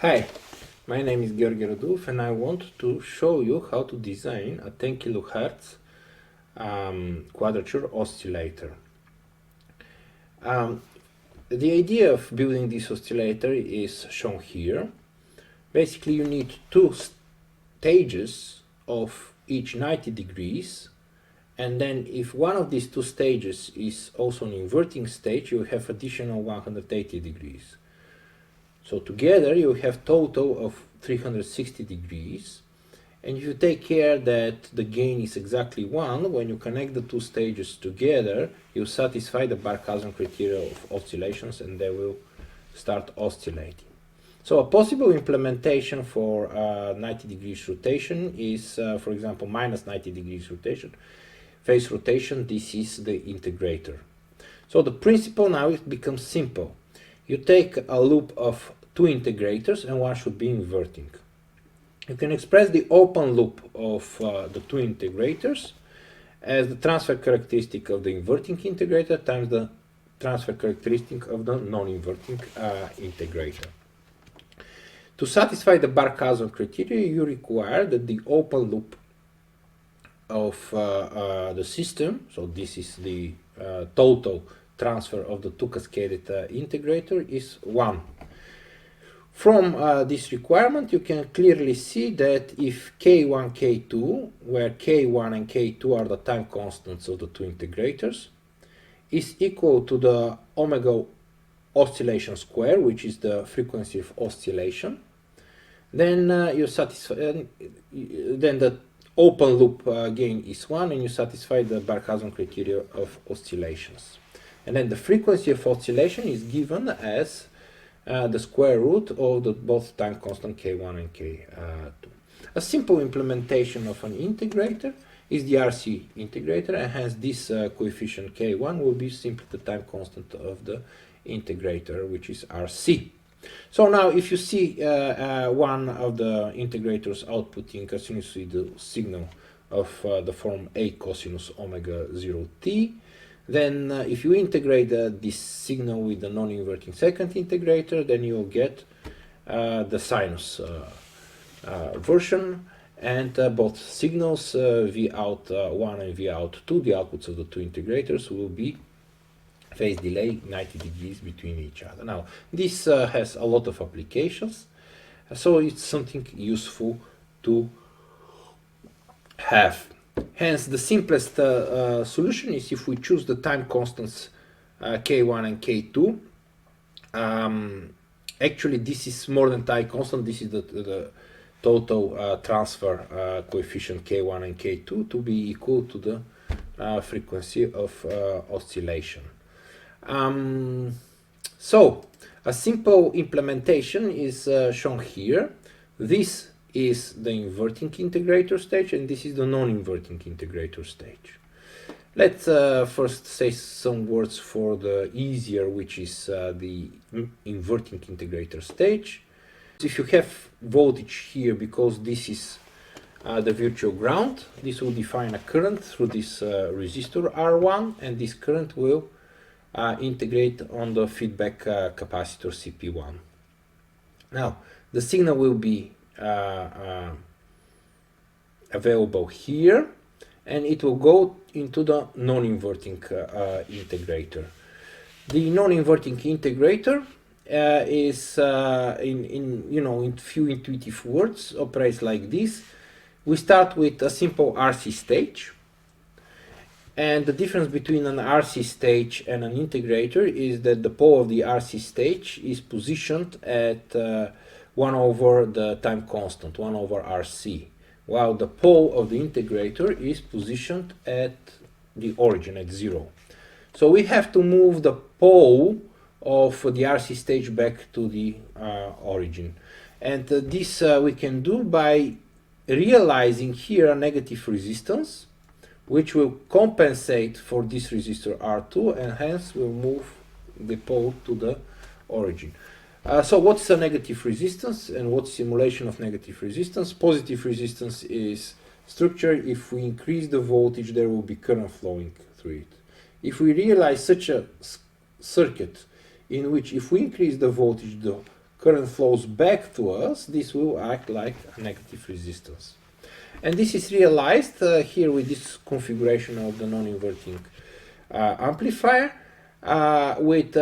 Hi, my name is Georgi Radulf and I want to show you how to design a 10 kHz quadrature oscillator. The idea of building this oscillator is shown here. Basically, you need two stages of each 90 degrees, and then if one of these two stages is also an inverting stage, you have additional 180 degrees. So together you have total of 360 degrees, and if you take care that the gain is exactly 1, when you connect the two stages together, you satisfy the Barkhausen criteria of oscillations and they will start oscillating. So a possible implementation for 90 degrees rotation is, for example, minus 90 degrees rotation, phase rotation. This is the integrator. So the principle now it becomes simple. You take a loop of two integrators and one should be inverting. You can express the open loop of the two integrators as the transfer characteristic of the inverting integrator times the transfer characteristic of the non-inverting integrator. To satisfy the Barkhausen criteria, you require that the open loop of the system, so this is the total transfer of the two cascaded integrator, is 1. From this requirement, you can clearly see that if K1, K2, where K1 and K2 are the time constants of the two integrators, is equal to the omega oscillation square, which is the frequency of oscillation, then you satisfy. Then the open loop gain is 1, and you satisfy the Barkhausen criteria of oscillations. And then the frequency of oscillation is given as the square root of the both time constant K1 and K2. A simple implementation of an integrator is the RC integrator, and hence this coefficient K1 will be simply the time constant of the integrator, which is RC. So now if you see one of the integrators outputting a sinusoidal signal of the form A cosinus omega 0t, then if you integrate this signal with the non-inverting second integrator, then you'll get the sinus version, and both signals V out 1 and V out 2, the outputs of the two integrators, will be phase delay 90 degrees between each other. Now this has a lot of applications, so it's something useful to have. Hence the simplest solution is if we choose the time constants K1 and K2. Actually this is more than time constant, this is the total transfer coefficient K1 and K2 to be equal to the frequency of oscillation. So a simple implementation is shown here. This is the inverting integrator stage, and this is the non-inverting integrator stage. Let's first say some words for the easier, which is the inverting integrator stage. If you have voltage here, because this is the virtual ground, this will define a current through this resistor R1, and this current will integrate on the feedback capacitor CP1. Now the signal will be available here, and it will go into the non-inverting integrator. The non-inverting integrator is in few intuitive words operates like this. We start with a simple RC stage, and the difference between an RC stage and an integrator is that the pole of the RC stage is positioned at 1 over the time constant, 1 over RC, while the pole of the integrator is positioned at the origin, at 0. So we have to move the pole of the RC stage back to the origin. And this we can do by realizing here a negative resistance, which will compensate for this resistor R2, and hence will move the pole to the origin. So what's a negative resistance and what's simulation of negative resistance? Positive resistance is structure. If we increase the voltage, there will be current flowing through it. If we realize such a circuit in which if we increase the voltage, the current flows back to us, this will act like a negative resistance. And this is realized here with this configuration of the non-inverting amplifier with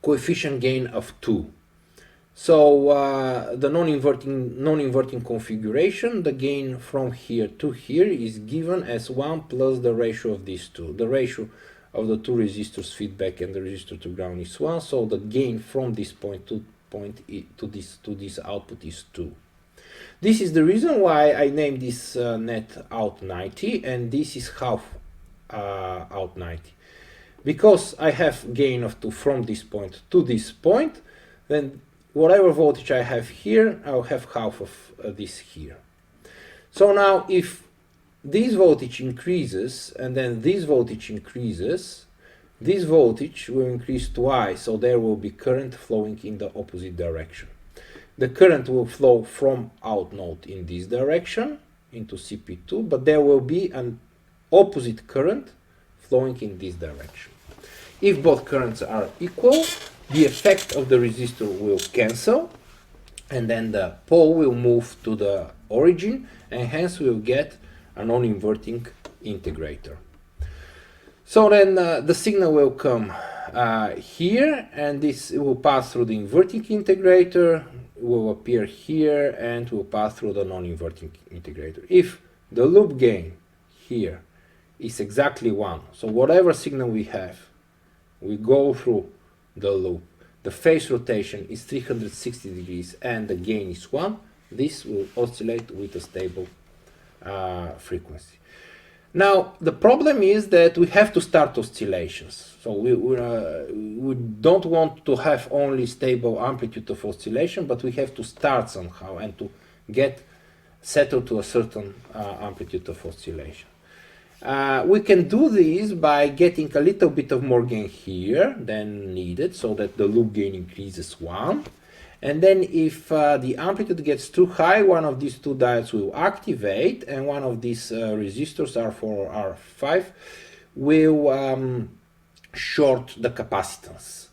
coefficient gain of 2. So the non-inverting configuration, the gain from here to here is given as 1 plus the ratio of these two. The ratio of the two resistors feedback and the resistor to ground is 1, so the gain from this point to this output is 2. This is the reason why I named this net out 90, and this is half out 90. Because I have gain of 2 from this point to this point, then whatever voltage I have here, I'll have half of this here. So now if this voltage increases and then this voltage increases, this voltage will increase twice, so there will be current flowing in the opposite direction. The current will flow from out node in this direction into CP2, but there will be an opposite current flowing in this direction. If both currents are equal, the effect of the resistor will cancel, and then the pole will move to the origin, and hence we'll get a non-inverting integrator. So then the signal will come here, and this will pass through the inverting integrator, will appear here, and will pass through the non-inverting integrator. If the loop gain here is exactly 1, so whatever signal we have, we go through the loop, the phase rotation is 360 degrees and the gain is 1, this will oscillate with a stable frequency. Now the problem is that we have to start oscillations, so we don't want to have only stable amplitude of oscillation, but we have to start somehow and to get settled to a certain amplitude of oscillation. We can do this by getting a little bit of more gain here than needed, so that the loop gain increases 1. And then if the amplitude gets too high, one of these two diodes will activate, and one of these resistors, R4 or R5, will short the capacitance.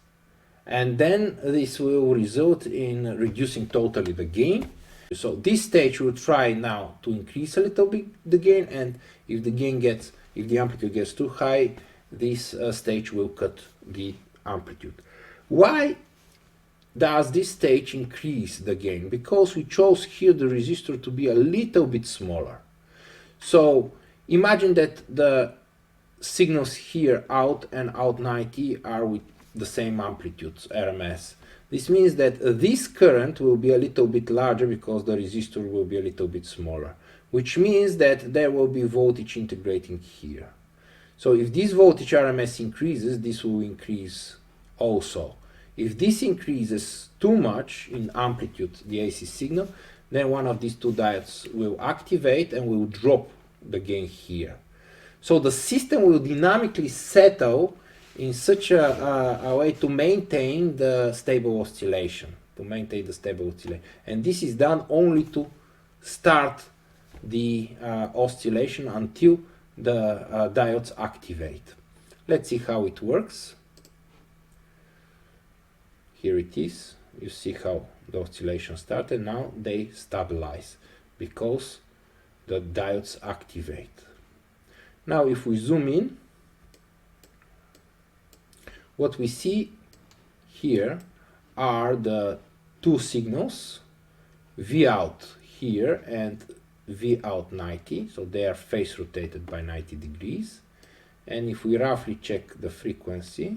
And then this will result in reducing totally the gain. So this stage will try now to increase a little bit the gain, and if the amplitude gets too high, this stage will cut the amplitude. Why does this stage increase the gain? Because we chose here the resistor to be a little bit smaller. So imagine that the signals here out and out 90 are with the same amplitudes, RMS. This means that this current will be a little bit larger because the resistor will be a little bit smaller, which means that there will be voltage integrating here. So if this voltage RMS increases, this will increase also. If this increases too much in amplitude, the AC signal, then one of these two diodes will activate and will drop the gain here. So the system will dynamically settle in such a way to maintain the stable oscillation, and this is done only to start the oscillation until the diodes activate. Let's see how it works. Here it is. You see how the oscillation started. Now they stabilize because the diodes activate. Now if we zoom in, what we see here are the two signals, V out here and V out 90, so they are phase rotated by 90 degrees. And if we roughly check the frequency,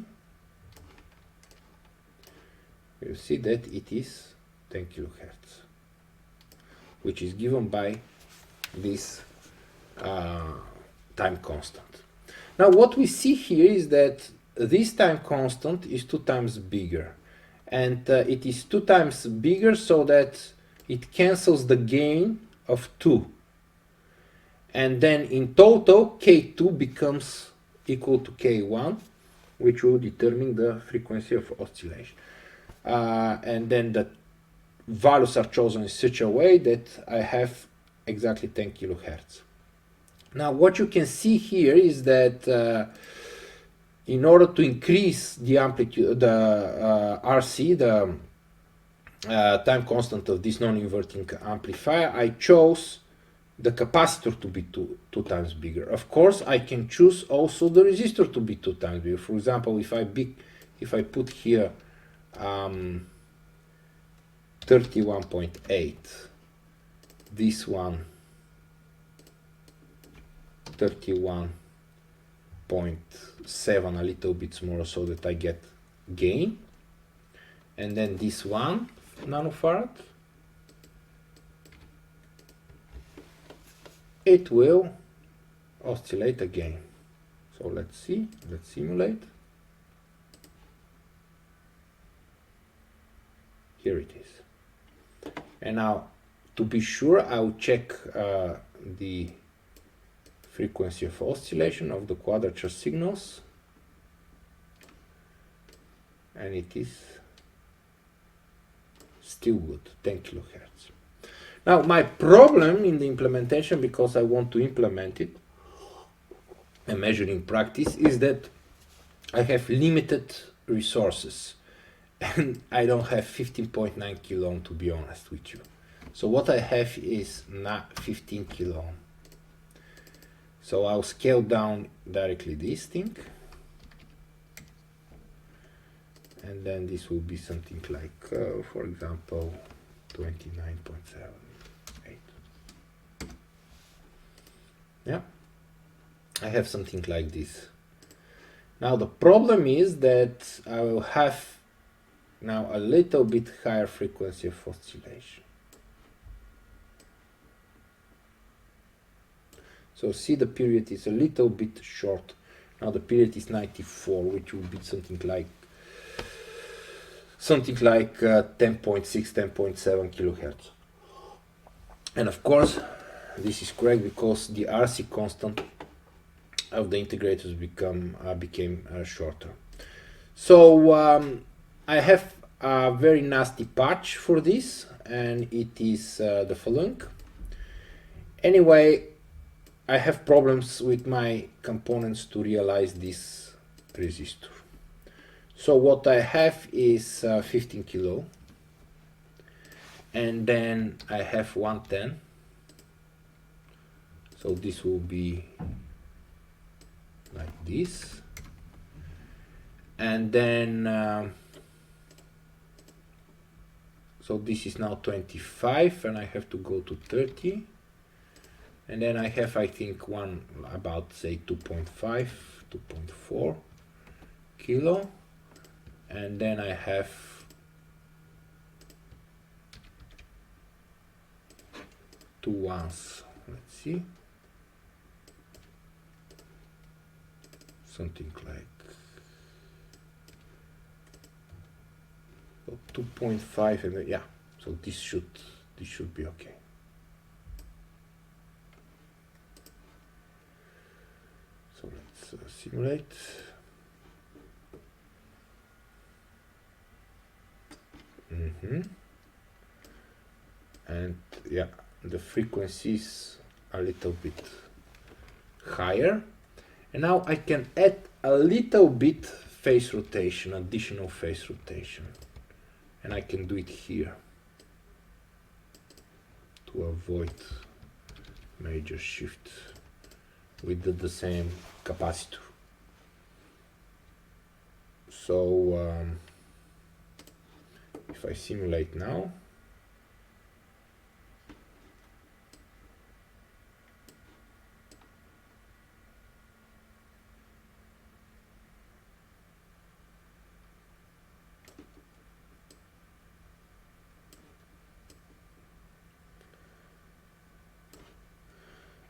you see that it is 10 kHz, which is given by this time constant. Now what we see here is that this time constant is 2 times bigger, and it is 2 times bigger so that it cancels the gain of 2, and then in total K2 becomes equal to K1, which will determine the frequency of oscillation. And then the values are chosen in such a way that I have exactly 10 kHz. Now what you can see here is that in order to increase the amplitude, the RC, the time constant of this non-inverting amplifier, I chose the capacitor to be two times bigger. Of course, I can choose also the resistor to be 2 times bigger. For example, if I put here 31.8, this one 31.7, a little bit smaller, so that I get gain, and then this 1 nanofarad, it will oscillate again. So let's see, let's simulate. Here it is. And now, to be sure, I'll check the frequency of oscillation of the quadrature signals, and it is still good, 10 kilohertz. Now, my problem in the implementation, because I want to implement it and measure in practice, is that I have limited resources, and I don't have 15.9 kilo ohm, to be honest with you. So what I have is not 15 kilo ohm. So I'll scale down directly this thing, and then this will be something like, for example, 29.78. Yeah, I have something like this. Now the problem is that I will have now a little bit higher frequency of oscillation. So see, the period is a little bit short. Now the period is 94, which will be something like 10.6, 10.7 kilohertz. And of course, this is correct because the RC constant of the integrators became shorter. So I have a very nasty patch for this, and it is the following. Anyway, I have problems with my components to realize this resistor. So what I have is 15 kilo, and then I have 110. So this will be like this, and then so this is now 25, and I have to go to 30. And then I have, I think, one about, say, 2.5, 2.4 kilo. And then I have two ones. Let's see. Something like 2.5, and yeah. So this should be okay. So let's simulate. And yeah, the frequency is a little bit higher, and now I can add a little bit phase rotation, additional phase rotation, and I can do it here to avoid major shift with the same capacitor. So if I simulate now,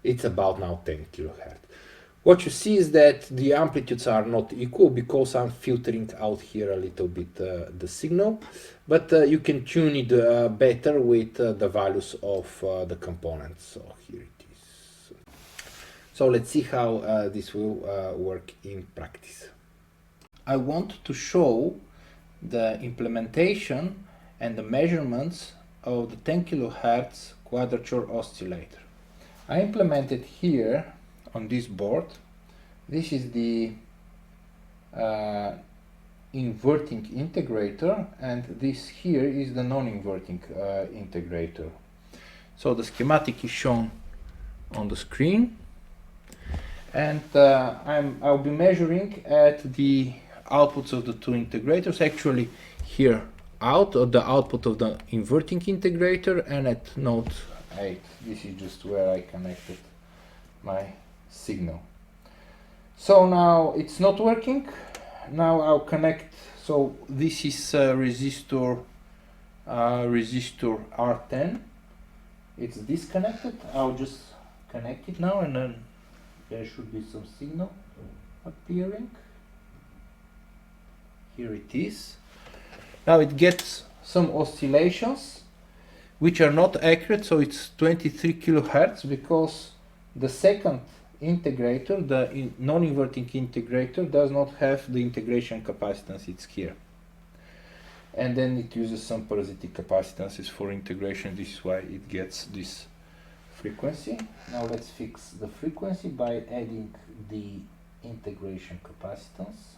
it's about now 10 kilohertz. What you see is that the amplitudes are not equal because I'm filtering out here a little bit the signal, but you can tune it better with the values of the components. So here it is. So let's see how this will work in practice. I want to show the implementation and the measurements of the 10 kilohertz quadrature oscillator. I implemented here on this board. This is the inverting integrator, and this here is the non-inverting integrator. So the schematic is shown on the screen, and I'll be measuring at the outputs of the two integrators. Actually, here out of the output of the inverting integrator, and at node 8. This is just where I connected my signal. So now it's not working. Now I'll connect. So this is resistor R10. It's disconnected. I'll just connect it now, and then there should be some signal appearing. Here it is. Now it gets some oscillations which are not accurate, so it's 23 kilohertz because the second integrator, the non-inverting integrator, does not have the integration capacitance. It's here, and then it uses some parasitic capacitances for integration. This is why it gets this frequency. Now let's fix the frequency by adding the integration capacitance.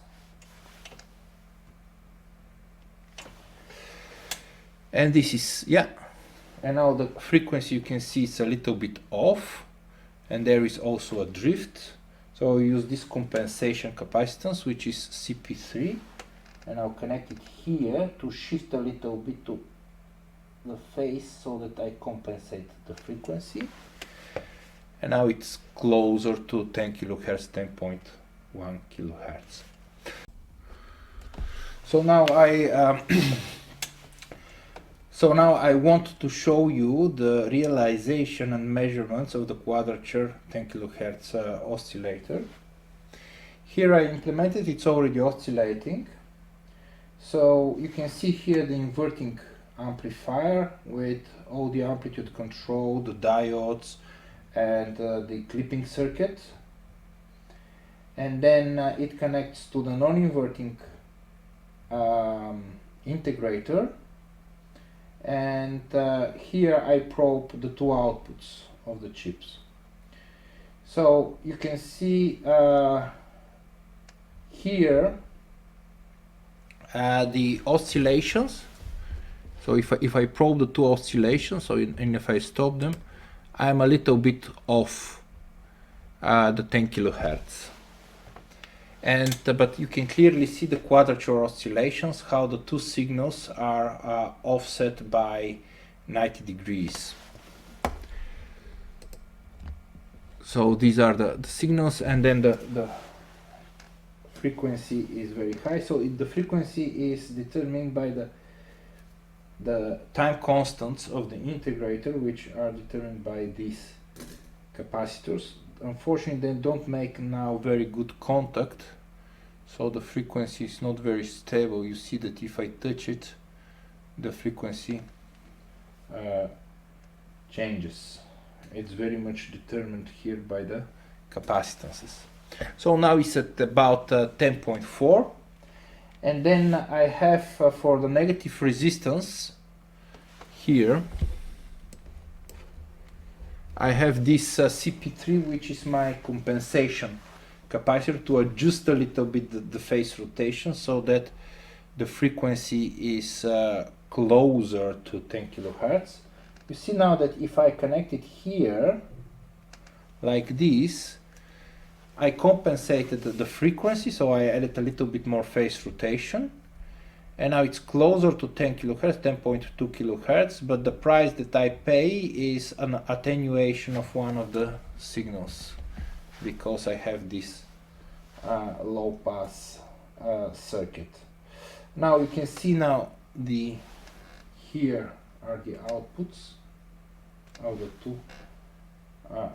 And this is, yeah, and now the frequency, you can see it's a little bit off, and there is also a drift. So we use this compensation capacitance, which is CP3, and I'll connect it here to shift a little bit to the phase so that I compensate the frequency. And now it's closer to 10 kilohertz, 10.1 kilohertz. So now I want to show you the realization and measurements of the Quadrature 10 kHz oscillator. Here I implemented, it's already oscillating. So you can see here the inverting amplifier with all the amplitude control, the diodes, and the clipping circuit. And then it connects to the non-inverting integrator. And here I probe the two outputs of the chips. So you can see here the oscillations. So if I probe the two oscillations, so and if I stop them, I'm a little bit off the 10 kilohertz. And but you can clearly see the quadrature oscillations, how the two signals are offset by 90 degrees. So these are the signals, and then the frequency is very high. So the frequency is determined by the time constants of the integrator, which are determined by these capacitors. Unfortunately, they don't make now very good contact, so the frequency is not very stable. You see that if I touch it, the frequency changes. It's very much determined here by the capacitances. So now it's at about 10.4, and then I have for the negative resistance here I have this CP3, which is my compensation capacitor, to adjust a little bit the phase rotation so that the frequency is closer to 10 kilohertz. You see now that if I connect it here like this, I compensated the frequency, so I added a little bit more phase rotation, and now it's closer to 10 kilohertz, 10.2 kilohertz, but the price that I pay is an attenuation of one of the signals, because I have this low pass circuit. Now you can see now here are the outputs of the two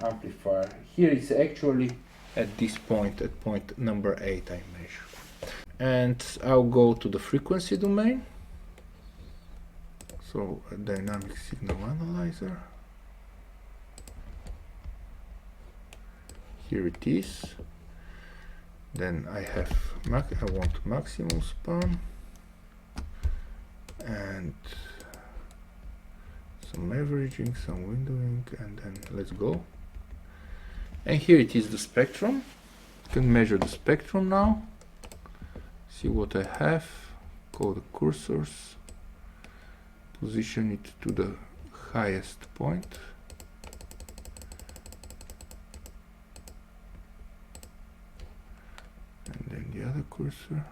amplifier. Here it's actually at this point, at point number 8, I measure. And I'll go to the frequency domain. So a dynamic signal analyzer. Here it is. Then I have I want maximum span and some averaging, some windowing, and then let's go. And here it is, the spectrum. You can measure the spectrum now. See what I have, call the cursors, position it to the highest point, and then the other cursor.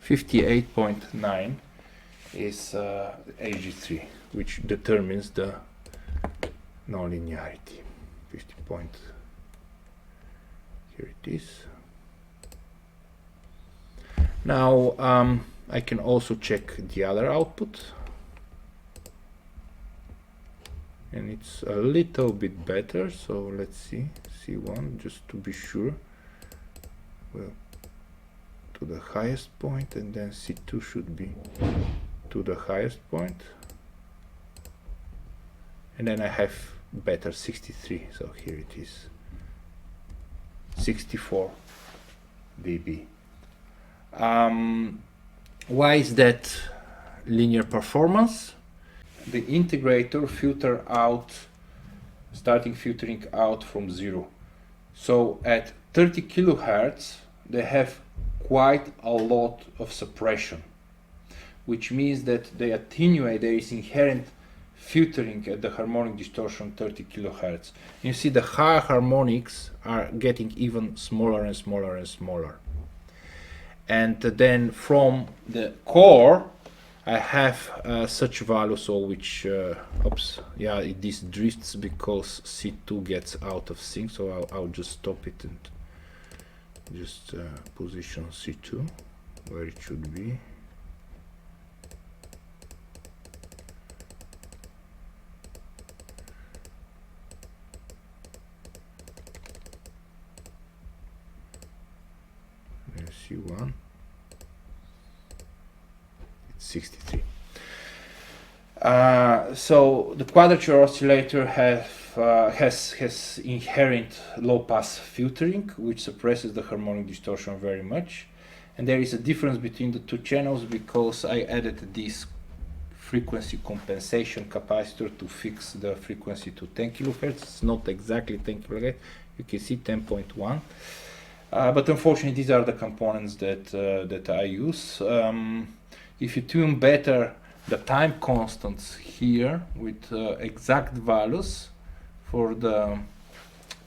.9 is AG3, which determines the nonlinearity. 50 point. Here it is. Now I can also check the other output, and it's a little bit better. So let's see C1 just to be sure. Well, to the highest point, and then C2 should be to the highest point, and then I have better 63, so here it is, 64 dB. Why is that linear performance? The integrator filtering out from 0. So at 30 kilohertz they have quite a lot of suppression, which means that they attenuate. There is inherent filtering at the harmonic distortion 30 kilohertz. You see the higher harmonics are getting even smaller and smaller and smaller. And then from the core I have such values, so which this drifts because C2 gets out of sync, so I'll just stop it and just position C2 where it should be. There's C1. It's 63. So the Quadrature oscillator has inherent low-pass filtering, which suppresses the harmonic distortion very much. And there is a difference between the two channels because I added this frequency compensation capacitor to fix the frequency to 10 kHz. It's not exactly 10 kHz. You can see 10.1. But unfortunately, these are the components that I use. If you tune better the time constants here with exact values for the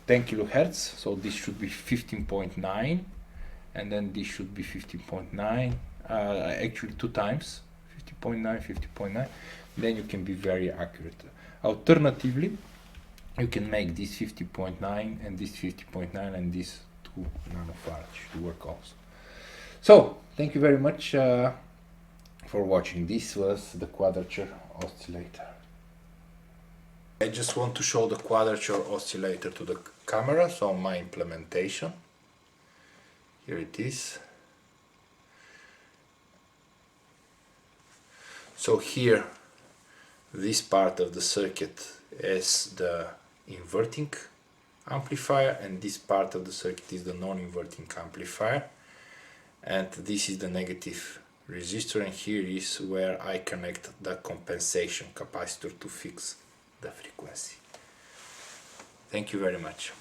10 kilohertz, so this should be 15.9, and then this should be 15.9, actually 2 times 50.9, 50.9, then you can be very accurate. Alternatively, you can make this 50.9 and this 50.9 and this 2 nanofarads should work also. So thank you very much for watching. This was the Quadrature oscillator. I just want to show the Quadrature oscillator to the camera, so my implementation. Here it is. So here, this part of the circuit is the inverting amplifier, and this part of the circuit is the non-inverting amplifier, and this is the negative resistor, and here is where I connect the compensation capacitor to fix the frequency. Thank you very much.